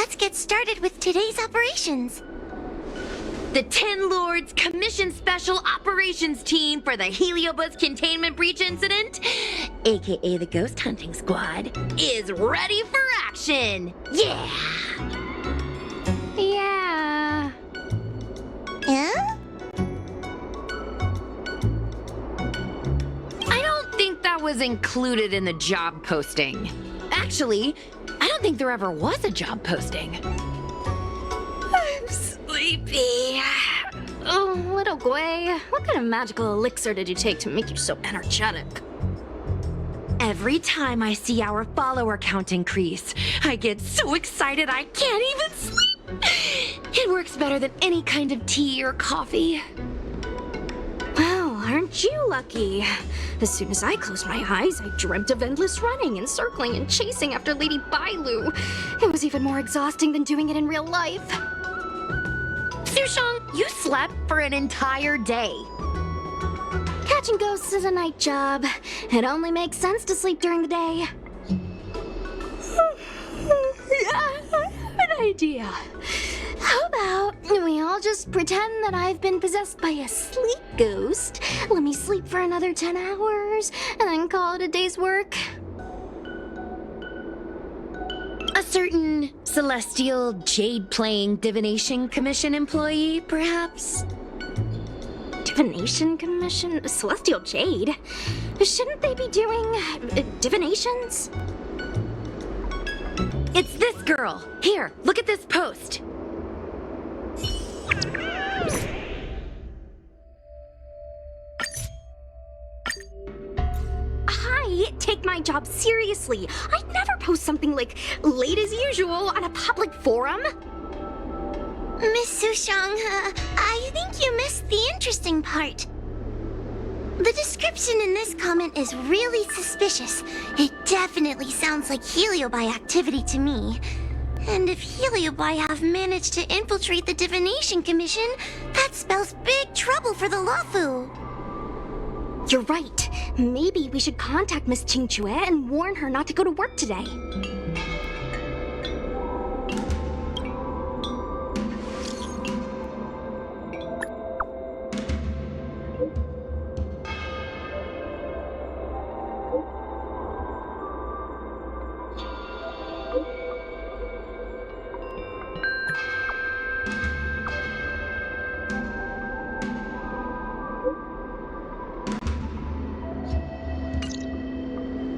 let's get started with today's operations. The Ten Lords Commission Special Operations Team for the Heliobus Containment Breach Incident, aka the Ghost Hunting Squad, is ready for action! Yeah! Yeah. I don't think that was included in the job posting. Actually, I don't think there ever was a job posting. I'm sleepy. Oh, little Gwei, what kind of magical elixir did you take to make you so energetic? Every time I see our follower count increase, I get so excited I can't even sleep. It works better than any kind of tea or coffee. Well, aren't you lucky? As soon as I closed my eyes, I dreamt of endless running and circling and chasing after Lady Bailu. It was even more exhausting than doing it in real life. Sushang, you slept for an entire day. Catching ghosts is a night job. It only makes sense to sleep during the day. I have an idea. How about we all just pretend that I've been possessed by a sleep ghost? Let me sleep for another 10 hours, and then call it a day's work. A certain celestial jade-playing divination commission employee, perhaps? Divination Commission? Celestial Jade? Shouldn't they be doing divinations? It's this girl. Here, look at this post. Hi, take my job seriously. I'd never post something like late as usual on a public forum. Miss Sushang, I think you missed the interesting part. The description in this comment is really suspicious. It definitely sounds like Heliobi activity to me. And if Heliobi have managed to infiltrate the Divination Commission, that spells big trouble for the Luofu. You're right. Maybe we should contact Miss Qingchue and warn her not to go to work today.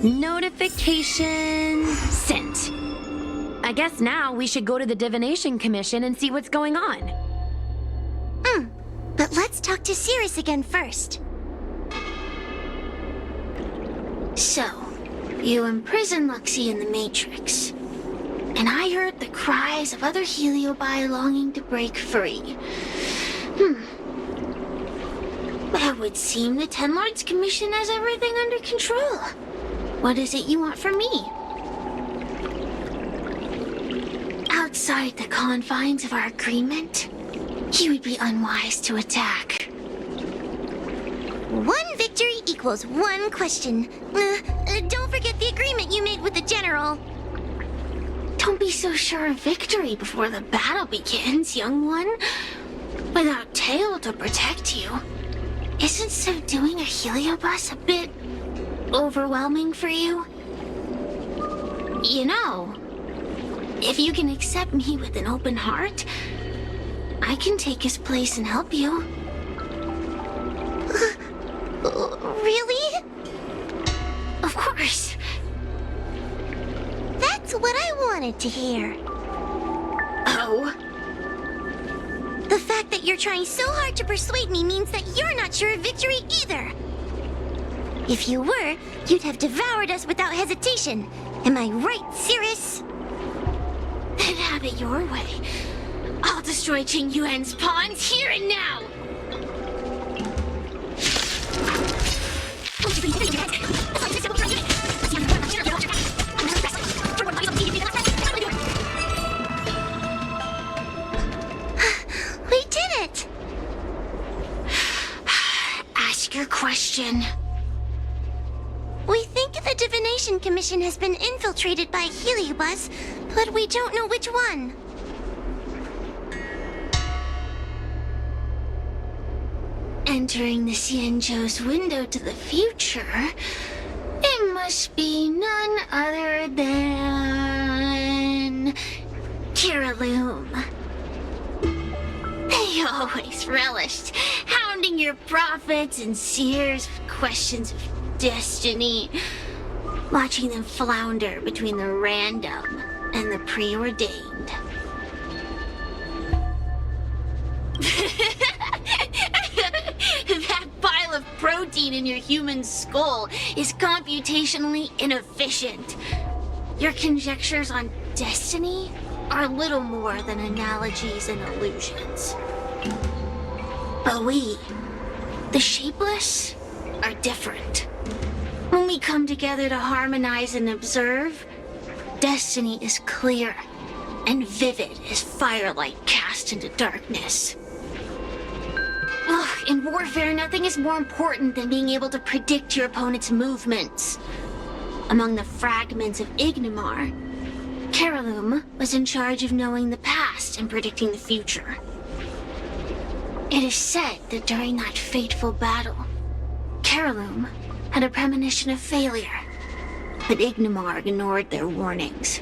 Notification sent. I guess now we should go to the Divination Commission and see what's going on. But let's talk to Cirrus again first. So, you imprisoned Luxie in the Matrix. And I heard the cries of other Heliobi longing to break free. It would seem the Ten Lords Commission has everything under control. What is it you want from me? Outside the confines of our agreement, you would be unwise to attack. One victory equals one question. Don't forget the agreement you made with the General. Don't be so sure of victory before the battle begins, young one. Without Tail to protect you, isn't so doing a Heliobus a bit overwhelming for you? You know, if you can accept me with an open heart, I can take his place and help you. Really? Of course. That's what I wanted to hear. Oh? The fact that you're trying so hard to persuade me means that you're not sure of victory either. If you were, you'd have devoured us without hesitation. Am I right, Cirrus? Then have it your way. I'll destroy Qing Yuan's pawns here and now! We did it! Ask your question. We think the Divination Commission has been infiltrated by Heliobus, but we don't know which one. Entering the Xianzhou's window to the future, it must be none other than Kiriloom. They always relished hounding your prophets and seers with questions of destiny, watching them flounder between the random and the preordained. That pile of protein in your human skull is computationally inefficient. Your conjectures on destiny are little more than analogies and illusions. But we, the Shapeless, are different. When we come together to harmonize and observe, destiny is clear and vivid as firelight cast into darkness. Ugh, in warfare, nothing is more important than being able to predict your opponent's movements. Among the fragments of Ignimar, Kiriloom was in charge of knowing the past and predicting the future. It is said that during that fateful battle, Kiriloom had a premonition of failure, but Ignimar ignored their warnings.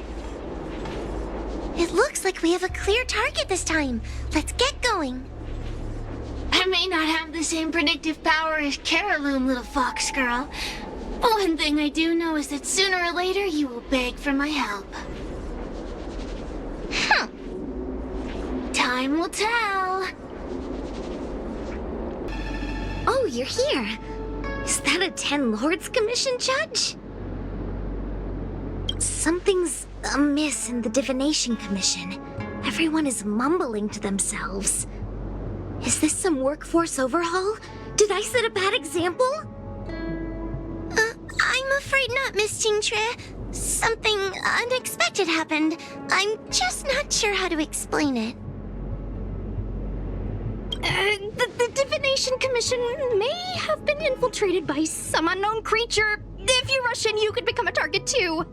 It looks like we have a clear target this time. Let's get going. I may not have the same predictive power as Kiriloom, little fox girl, but one thing I do know is that sooner or later you will beg for my help. Time will tell. Oh, you're here. Is that a 10 Lords Commission, Judge? Something's amiss in the Divination Commission. Everyone is mumbling to themselves. Is this some workforce overhaul? Did I set a bad example? I'm afraid not, Miss Jingtre. Something unexpected happened. I'm just not sure how to explain it. The Divination Commission may have been infiltrated by some unknown creature. If you rush in, you could become a target too.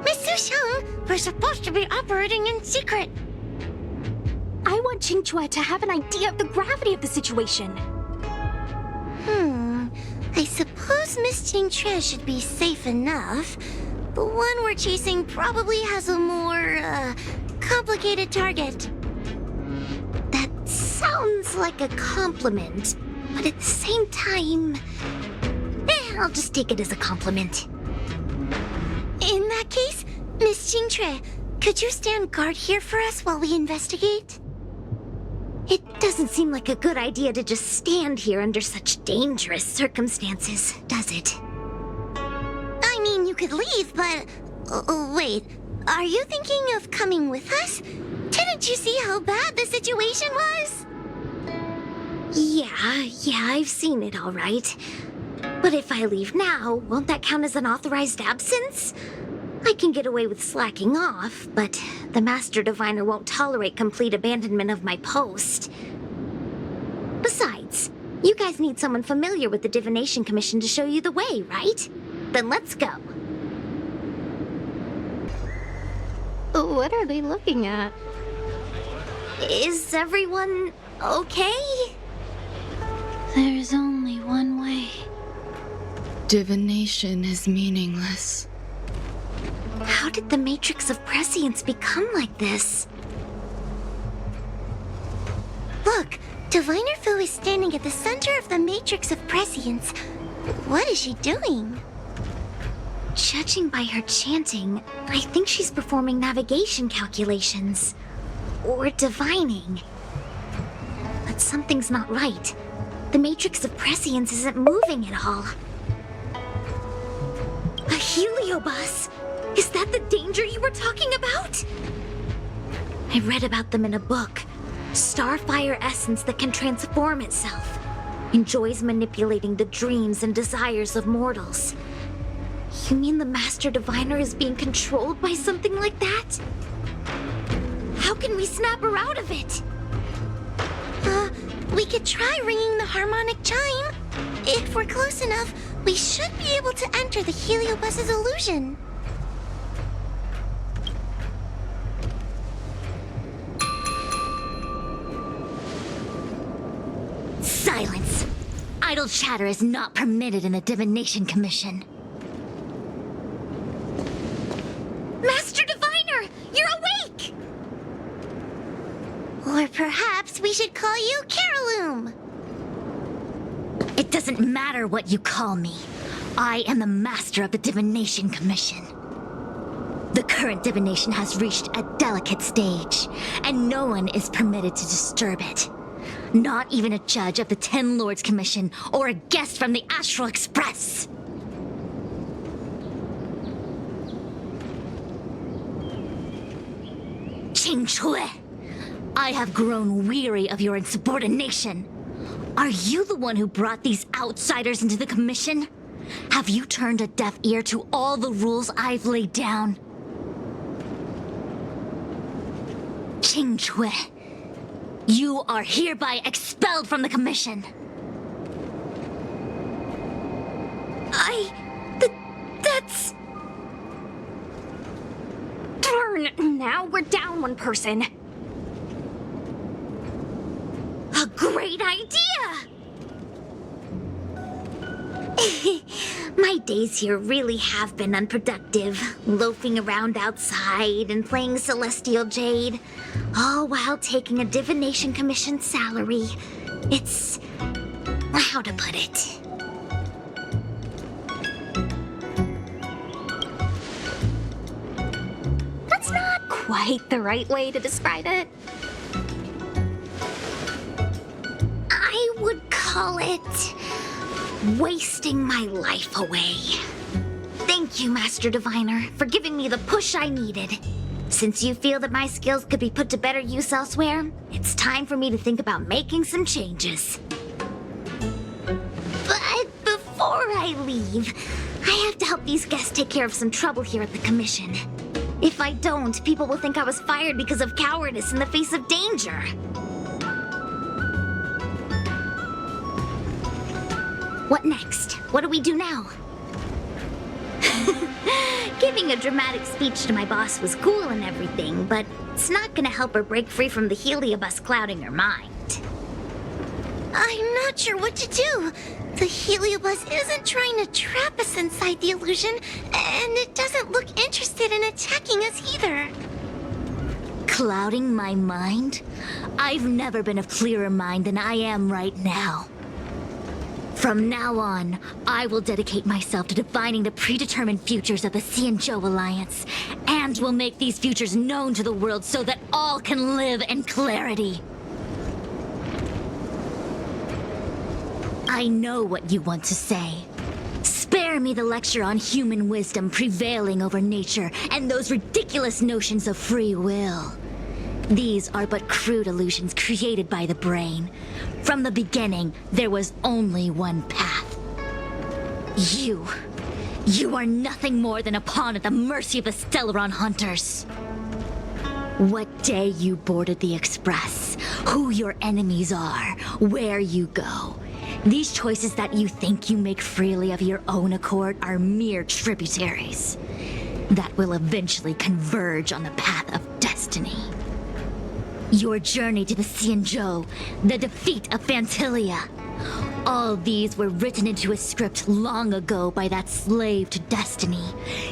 Miss Sushang, we're supposed to be operating in secret. I want Qingque to have an idea of the gravity of the situation. I suppose Miss Jingtre should be safe enough. The one we're chasing probably has a more, complicated target. That sounds like a compliment, but at the same time, I'll just take it as a compliment. In that case, Miss Jingtre, could you stand guard here for us while we investigate? It doesn't seem like a good idea to just stand here under such dangerous circumstances, does it? I mean, you could leave, but... wait, are you thinking of coming with us? Didn't you see how bad the situation was? Yeah, I've seen it all right. But if I leave now, won't that count as an authorized absence? I can get away with slacking off, but the Master Diviner won't tolerate complete abandonment of my post. Besides, you guys need someone familiar with the Divination Commission to show you the way, right? Then let's go. What are they looking at? Is everyone okay? There's only one way. Divination is meaningless. How did the Matrix of Prescience become like this? Look, Diviner Fu is standing at the center of the Matrix of Prescience. What is she doing? Judging by her chanting, I think she's performing navigation calculations. Or divining. But something's not right. The Matrix of Prescience isn't moving at all. A heliobus! Is that the danger you were talking about? I read about them in a book. Starfire essence that can transform itself. Enjoys manipulating the dreams and desires of mortals. You mean the Master Diviner is being controlled by something like that? How can we snap her out of it? We could try ringing the harmonic chime. If we're close enough, we should be able to enter the heliobus's illusion. Silence! Idle chatter is not permitted in the Divination Commission. Master Diviner, you're awake! Or perhaps we should call you Caroloom. It doesn't matter what you call me. I am the master of the Divination Commission. The current divination has reached a delicate stage, and no one is permitted to disturb it. Not even a judge of the Ten Lords Commission or a guest from the Astral Express. Qing Chui, I have grown weary of your insubordination. Are you the one who brought these outsiders into the commission? Have you turned a deaf ear to all the rules I've laid down? Qing Chui, you are hereby expelled from the commission. That's... Darn, now we're down one person. A great idea! My days here really have been unproductive, loafing around outside and playing Celestial Jade, all while taking a Divination Commission salary. It's... how to put it? That's not quite the right way to describe it. I would call it... wasting my life away. Thank you, Master Diviner, for giving me the push I needed. Since you feel that my skills could be put to better use elsewhere, it's time for me to think about making some changes. But before I leave, I have to help these guests take care of some trouble here at the Commission. If I don't, people will think I was fired because of cowardice in the face of danger. What next? What do we do now? Giving a dramatic speech to my boss was cool and everything, but it's not gonna help her break free from the heliobus clouding her mind. I'm not sure what to do. The heliobus isn't trying to trap us inside the illusion, and it doesn't look interested in attacking us either. Clouding my mind? I've never been of clearer mind than I am right now. From now on, I will dedicate myself to defining the predetermined futures of the Xianzhou Alliance, and will make these futures known to the world so that all can live in clarity. I know what you want to say. Spare me the lecture on human wisdom prevailing over nature and those ridiculous notions of free will. These are but crude illusions created by the brain. From the beginning, there was only one path. You are nothing more than a pawn at the mercy of the Stellaron hunters. What day you boarded the Express, who your enemies are, where you go. These choices that you think you make freely of your own accord are mere tributaries that will eventually converge on the path of destiny. Your journey to the Xianzhou, the defeat of Phantilia. All these were written into a script long ago by that slave to destiny,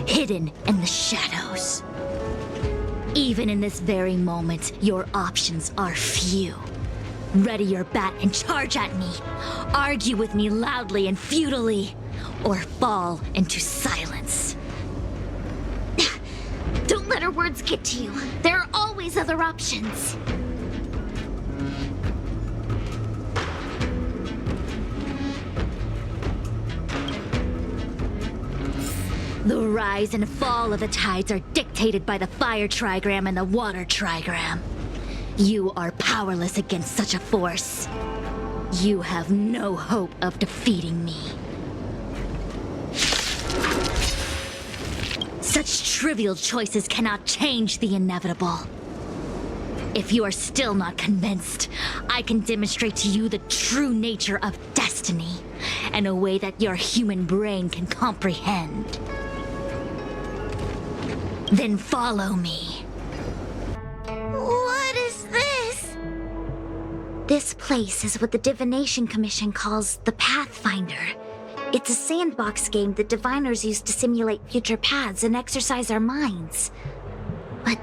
hidden in the shadows. Even in this very moment, your options are few. Ready your bat and charge at me. Argue with me loudly and futilely, or fall into silence. Don't let her words get to you. There are always other options. The rise and fall of the tides are dictated by the fire trigram and the water trigram. You are powerless against such a force. You have no hope of defeating me. Such trivial choices cannot change the inevitable. If you are still not convinced, I can demonstrate to you the true nature of destiny in a way that your human brain can comprehend. Then follow me. What is this? This place is what the Divination Commission calls the Pathfinder. It's a sandbox game that diviners use to simulate future paths and exercise our minds. But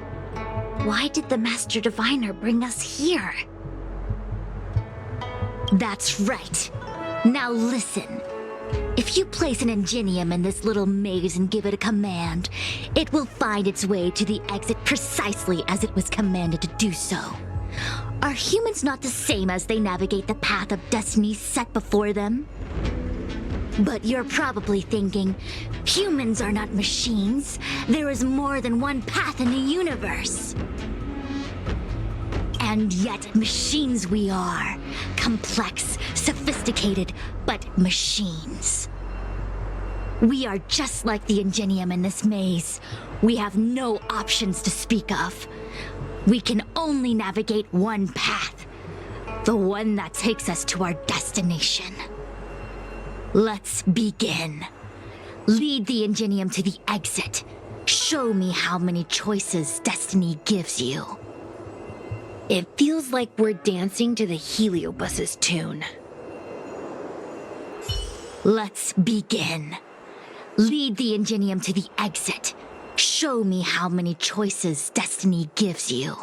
why did the Master Diviner bring us here? That's right. Now listen. If you place an ingenium in this little maze and give it a command, it will find its way to the exit precisely as it was commanded to do so. Are humans not the same as they navigate the path of destiny set before them? But you're probably thinking, humans are not machines. There is more than one path in the universe. And yet, machines we are. Complex, sophisticated, but machines. We are just like the ingenium in this maze. We have no options to speak of. We can only navigate one path. The one that takes us to our destination. Let's begin. Lead the ingenium to the exit. Show me how many choices destiny gives you. It feels like we're dancing to the Heliobus's tune. Let's begin. Lead the ingenium to the exit. Show me how many choices destiny gives you.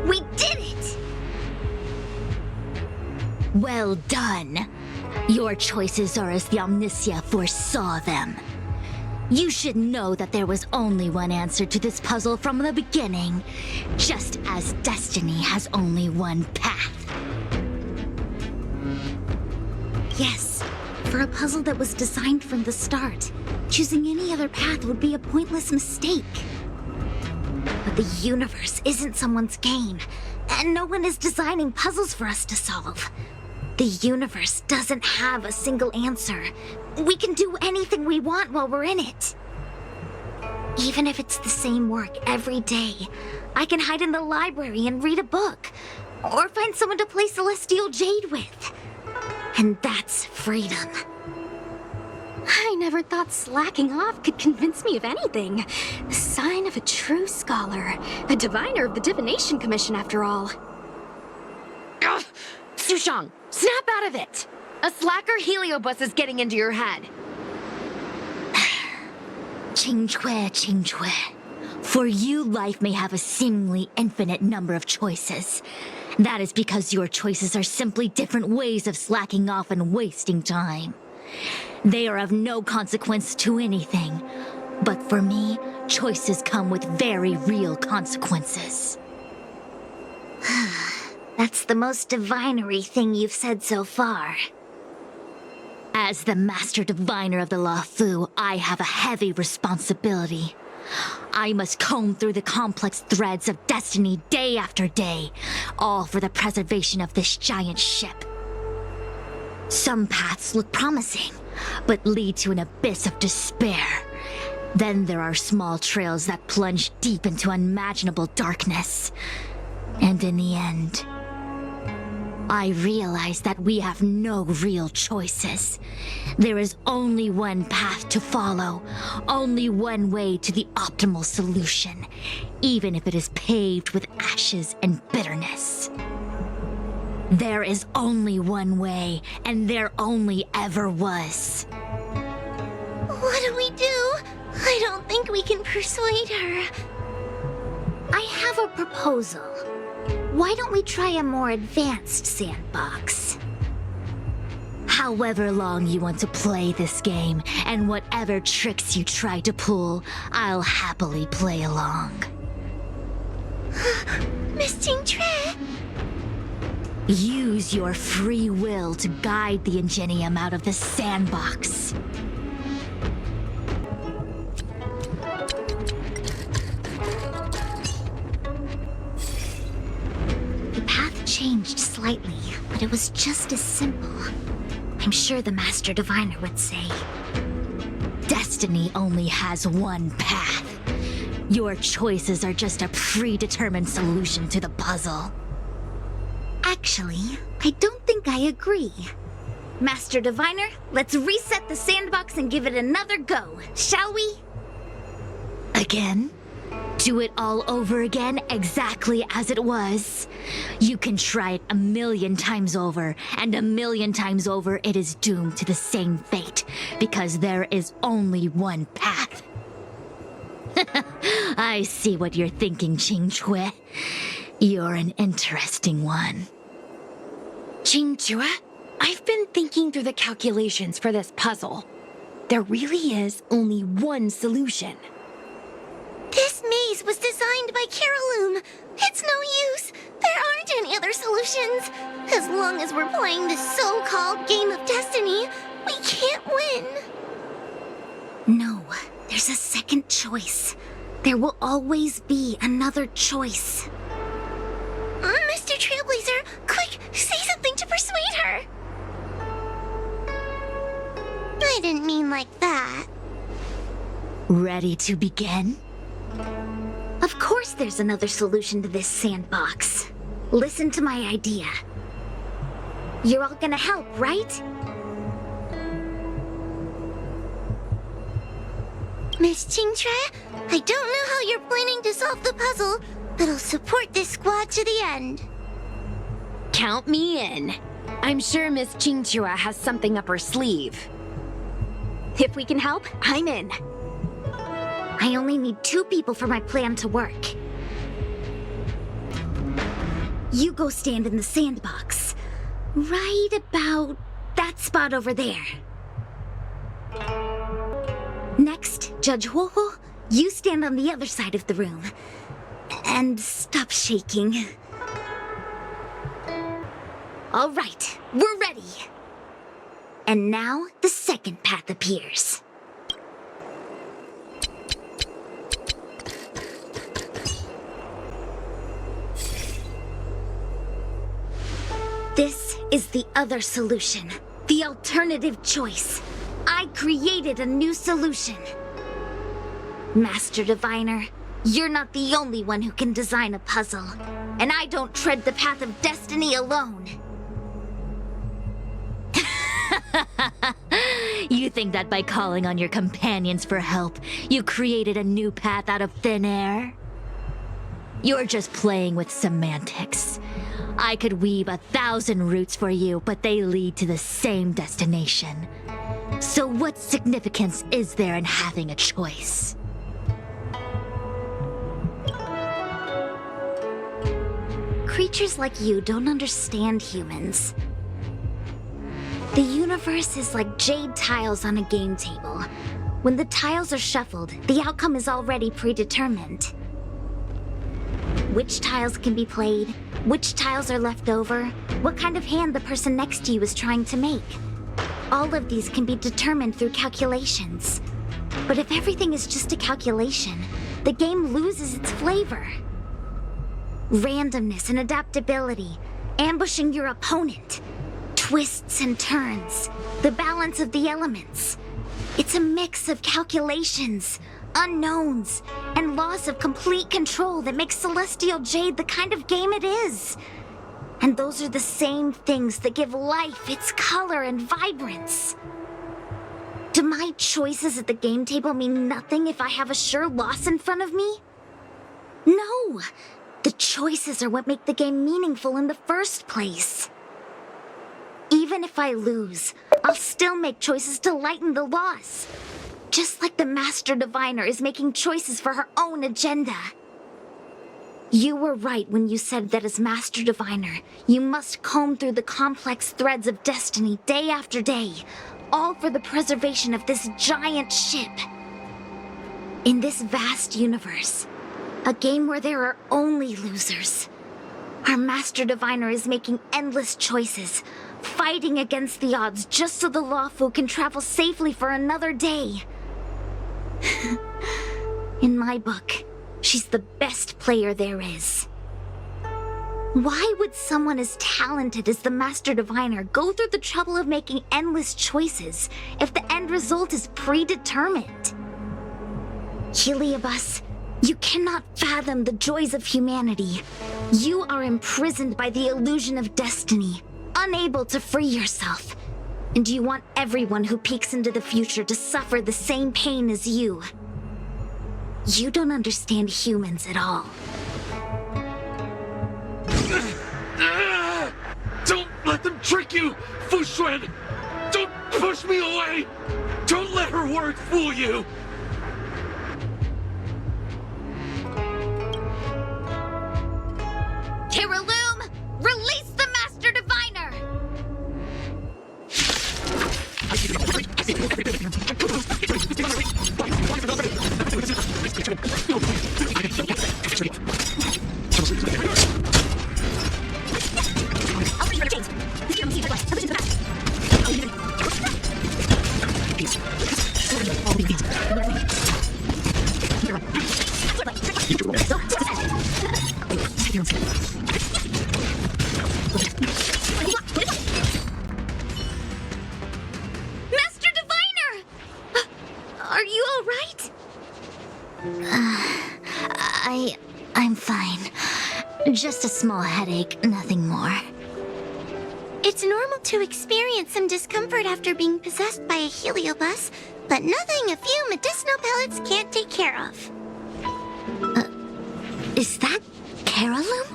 We did it! Well done. Your choices are as the Omniscia foresaw them. You should know that there was only one answer to this puzzle from the beginning, just as destiny has only one path. Yes, for a puzzle that was designed from the start, choosing any other path would be a pointless mistake. But the universe isn't someone's game, and no one is designing puzzles for us to solve. The universe doesn't have a single answer. We can do anything we want while we're in it. Even if it's the same work every day, I can hide in the library and read a book, or find someone to play Celestial Jade with. And that's freedom. I never thought slacking off could convince me of anything. The sign of a true scholar. A diviner of the Divination Commission, after all. Ugh! Sushang, snap out of it! A slacker Heliobus is getting into your head. Qingque. For you, life may have a seemingly infinite number of choices. That is because your choices are simply different ways of slacking off and wasting time. They are of no consequence to anything. But for me, choices come with very real consequences. That's the most divinery thing you've said so far. As the Master Diviner of the Luofu, I have a heavy responsibility. I must comb through the complex threads of destiny day after day, all for the preservation of this giant ship. Some paths look promising, but lead to an abyss of despair. Then there are small trails that plunge deep into unimaginable darkness. And in the end, I realize that we have no real choices. There is only one path to follow, only one way to the optimal solution, even if it is paved with ashes and bitterness. There is only one way, and there only ever was. What do we do? I don't think we can persuade her. I have a proposal. Why don't we try a more advanced sandbox? However long you want to play this game, and whatever tricks you try to pull, I'll happily play along. Miss Qingque? Use your free will to guide the ingenium out of the sandbox. The path changed slightly, but it was just as simple. I'm sure the Master Diviner would say. Destiny only has one path. Your choices are just a predetermined solution to the puzzle. Actually, I don't think I agree. Master Diviner, let's reset the sandbox and give it another go, shall we? Again? Do it all over again exactly as it was? You can try it 1,000,000 times over, and 1,000,000 times over it is doomed to the same fate, because there is only one path. I see what you're thinking, Qingque. You're an interesting one. Qingque, I've been thinking through the calculations for this puzzle. There really is only one solution. This maze was designed by Caroloom. It's no use. There aren't any other solutions. As long as we're playing this so-called game of destiny, we can't win. No, there's a second choice. There will always be another choice. Mr. Trailblazer, quick, say something to persuade her. I didn't mean like that. Ready to begin? Of course there's another solution to this sandbox. Listen to my idea. You're all gonna help, right? Miss Qingque, I don't know how you're planning to solve the puzzle, but I'll support this squad to the end. Count me in. I'm sure Miss Qingque has something up her sleeve. If we can help, I'm in. I only need 2 people for my plan to work. You go stand in the sandbox. Right about that spot over there. Next, Judge Huohuo, you stand on the other side of the room. And stop shaking. All right, we're ready. And now the second path appears. This is the other solution, the alternative choice. I created a new solution. Master Diviner, you're not the only one who can design a puzzle, and I don't tread the path of destiny alone. You think that by calling on your companions for help, you created a new path out of thin air? You're just playing with semantics. I could weave 1,000 routes for you, but they lead to the same destination. So what significance is there in having a choice? Creatures like you don't understand humans. The universe is like jade tiles on a game table. When the tiles are shuffled, the outcome is already predetermined. Which tiles can be played, which tiles are left over, what kind of hand the person next to you is trying to make. All of these can be determined through calculations. But if everything is just a calculation, the game loses its flavor. Randomness and adaptability, ambushing your opponent, twists and turns, the balance of the elements. It's a mix of calculations, unknowns, and loss of complete control that makes Celestial Jade the kind of game it is. And those are the same things that give life its color and vibrance. Do my choices at the game table mean nothing if I have a sure loss in front of me? No! The choices are what make the game meaningful in the first place. Even if I lose, I'll still make choices to lighten the loss. Just like the Master Diviner is making choices for her own agenda. You were right when you said that as Master Diviner, you must comb through the complex threads of destiny day after day, all for the preservation of this giant ship. In this vast universe, a game where there are only losers, our Master Diviner is making endless choices, fighting against the odds just so the Lawfu can travel safely for another day. In my book, she's the best player there is. Why would someone as talented as the Master Diviner go through the trouble of making endless choices if the end result is predetermined? Heliobus, you cannot fathom the joys of humanity. You are imprisoned by the illusion of destiny, unable to free yourself. And you want everyone who peeks into the future to suffer the same pain as you. You don't understand humans at all. Don't let them trick you, Foxian! Don't push me away! Don't let her words fool you! Terraloom, release the Master Diviner! Master Diviner! Are you all right? I'm fine. Just a small headache, nothing more. It's normal to experience some discomfort after being possessed by a heliobus, but nothing a few medicinal pellets can't take care of. Is that Carolum?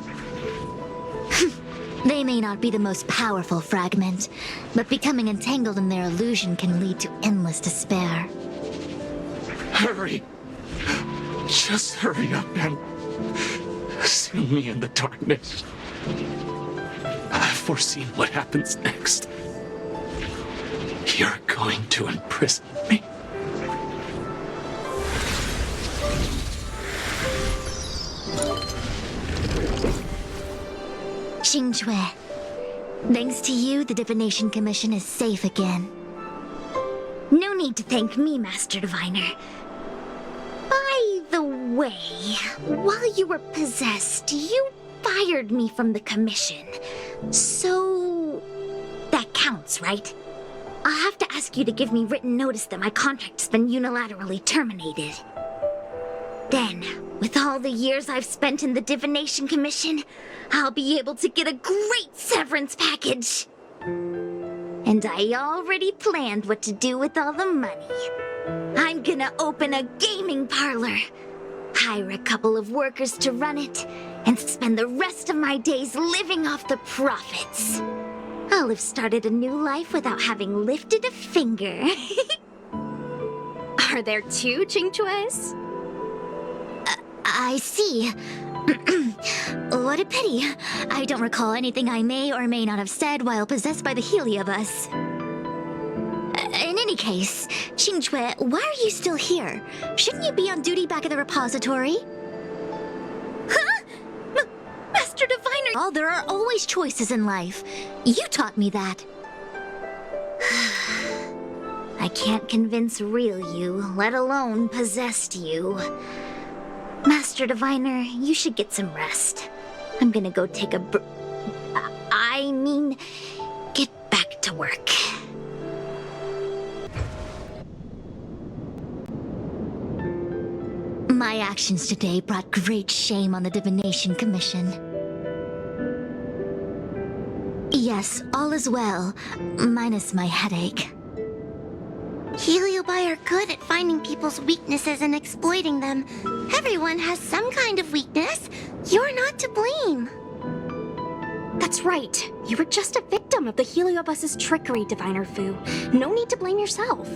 They may not be the most powerful fragment, but becoming entangled in their illusion can lead to endless despair. Hurry! Just hurry up and see me in the darkness. I've foreseen what happens next. You're going to imprison me. Xingque, thanks to you, the Divination Commission is safe again. No need to thank me, Master Diviner. By the way, while you were possessed, you fired me from the commission. So that counts, right? I'll have to ask you to give me written notice that my contract's been unilaterally terminated. Then, with all the years I've spent in the Divination Commission, I'll be able to get a great severance package. And I already planned what to do with all the money. I'm gonna open a gaming parlor, hire a couple of workers to run it, and spend the rest of my days living off the profits. I'll have started a new life without having lifted a finger. Are there two Xingques? I see. What a pity. I don't recall anything I may or may not have said while possessed by the Heliobus. In any case, Xingque, why are you still here? Shouldn't you be on duty back at the repository? Huh? Master Diviner! Oh, there are always choices in life. You taught me that. I can't convince real you, let alone possessed you. Master Diviner, you should get some rest. I'm gonna go take a get back to work. My actions today brought great shame on the Divination Commission. Yes, all is well, minus my headache. Heliobi are good at finding people's weaknesses and exploiting them. Everyone has some kind of weakness. You're not to blame. That's right. You were just a victim of the Heliobus's trickery, Diviner Fu. No need to blame yourself.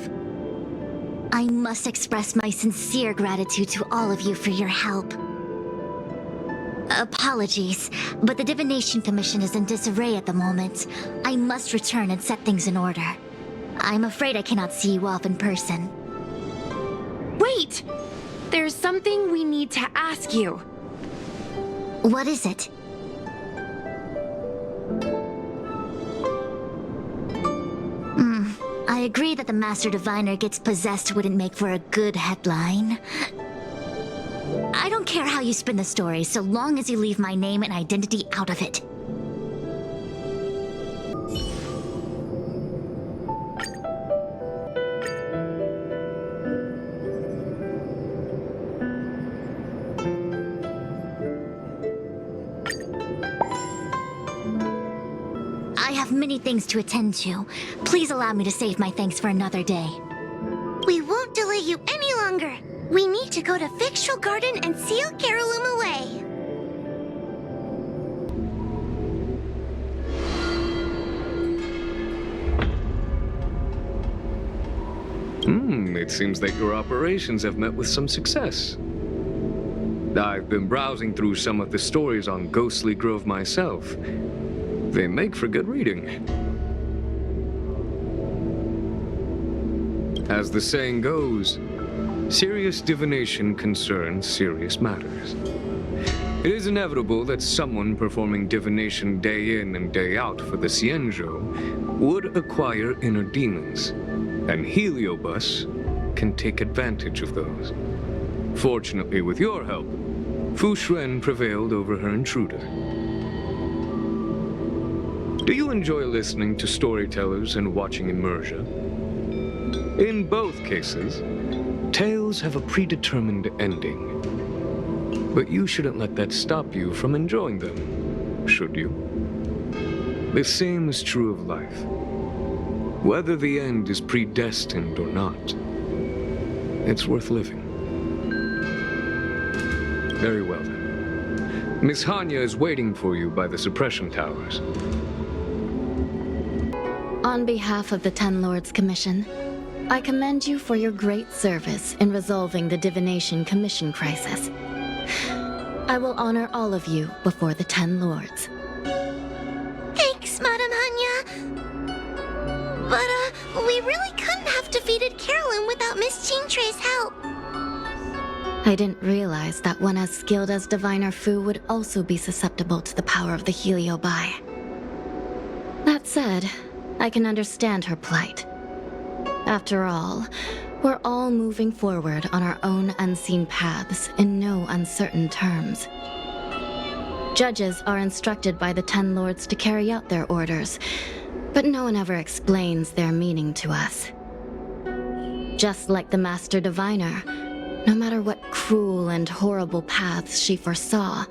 I must express my sincere gratitude to all of you for your help. Apologies, but the Divination Commission is in disarray at the moment. I must return and set things in order. I'm afraid I cannot see you off in person. Wait! There's something we need to ask you. What is it? I agree that the Master Diviner gets possessed wouldn't make for a good headline. I don't care how you spin the story, so long as you leave my name and identity out of it. I have many things to attend to. Please allow me to save my thanks for another day. We won't delay you any longer. We need to go to Victual Garden and seal Carolum away. It seems that your operations have met with some success. I've been browsing through some of the stories on Ghostly Grove myself. They make for good reading. As the saying goes, serious divination concerns serious matters. It is inevitable that someone performing divination day in and day out for the Cienjo would acquire inner demons, and Heliobus can take advantage of those. Fortunately, with your help, Fushuen prevailed over her intruder. Do you enjoy listening to storytellers and watching immersion? In both cases, tales have a predetermined ending. But you shouldn't let that stop you from enjoying them, should you? The same is true of life. Whether the end is predestined or not, it's worth living. Very well then. Miss Hanya is waiting for you by the suppression towers. On behalf of the Ten Lords Commission, I commend you for your great service in resolving the Divination Commission crisis. I will honor all of you before the Ten Lords. Thanks, Madam Hanya. But, we really couldn't have defeated Carolyn without Miss Chingtre's help. I didn't realize that one as skilled as Diviner Fu would also be susceptible to the power of the Heliobi. That said, I can understand her plight. After all, we're all moving forward on our own unseen paths in no uncertain terms. Judges are instructed by the Ten Lords to carry out their orders, but no one ever explains their meaning to us. Just like the Master Diviner, no matter what cruel and horrible paths she foresaw,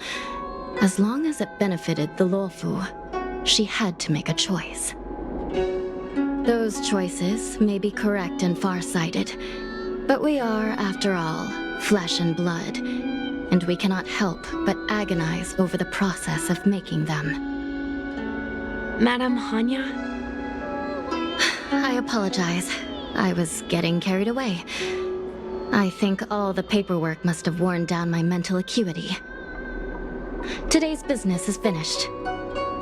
as long as it benefited the Luofu, she had to make a choice. Those choices may be correct and far-sighted, but we are, after all, flesh and blood, and we cannot help but agonize over the process of making them. Madam Hanya? I apologize. I was getting carried away. I think all the paperwork must have worn down my mental acuity. Today's business is finished.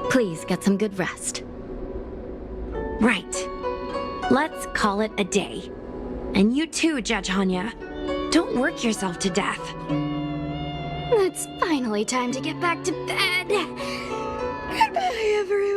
Please get some good rest. Right. Let's call it a day. And you too, Judge Hanya. Don't work yourself to death. It's finally time to get back to bed. Goodbye, everyone.